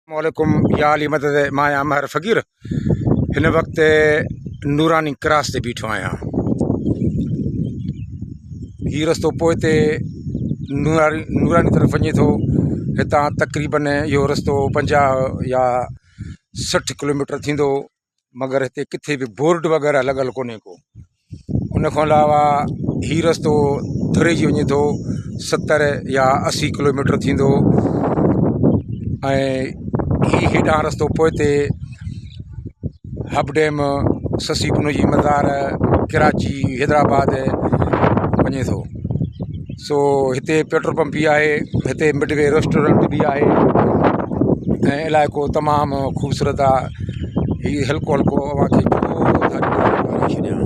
वालेकुम या अली मदद मां महर फ़कीर हिन वक्त नूरानी क्रॉस से बीठो आहियां। ही रस्तो पोइ ते नूरानी तरफ़ वञे थो। हितां तक़रीबन इहो रस्तो 50 या 60 किलोमीटर थींदो, मगर हिते किथे बि बोर्ड वग़ैरह लॻल कोन्हे को। उन खां अलावा ही रस्तो धुरिजी वञे थो 70 या 80 किलोमीटर थींदो। ऐं ही हेॾां रस्तो पोइ ते हब डैम, ससी पुनूजी मज़ार, कराची, हैदराबाद वञे थो। सो हिते पेट्रोल पंप बि आहे, हिते मिडवे रेस्टोरेंट बि आहे ऐं इलाइक़ो तमामु ख़ूबसूरत आहे। ही हल्को हल्को अव्हांखे छॾियां।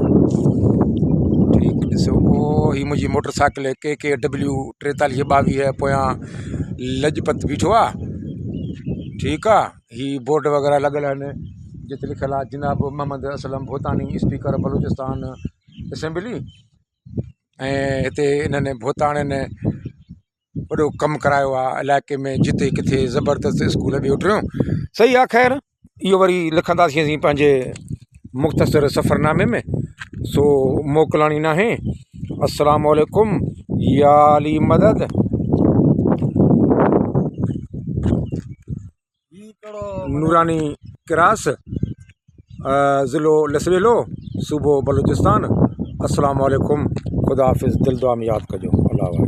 ठीकु ॾिसो, पोइ ही मुंहिंजी मोटरसाइकिल KKW 4322 पोयां लजपत बीठो आहे। ठीकु आहे, ही बोर्ड वग़ैरह लॻल आहिनि जिते लिखियलु आहे जनाब मोहम्मद असलम भोतानी, स्पीकर बलूचिस्तान असेंबली। ऐं हिते इन्हनि भोताणियुनि वॾो कमु करायो आहे इलाइक़े में, जिते किथे ज़बरदस्त स्कूल बि उठियो। सही आहे, ख़ैरु इहो वरी लिखंदासीं असीं पंहिंजे मुख़्तसर सफ़रनामे में, सो मोकिलणी नाहे। अस्सलाम वालेकुम या अली मदद। नूरानी क्रॉस, ज़िलो लसवेलो, सूबो बलूचिस्तान। अस्सलाम वालेकुम, खुदा हाफ़िज़, दिल दुआ में यादि कजो। अल्लाह वाहे।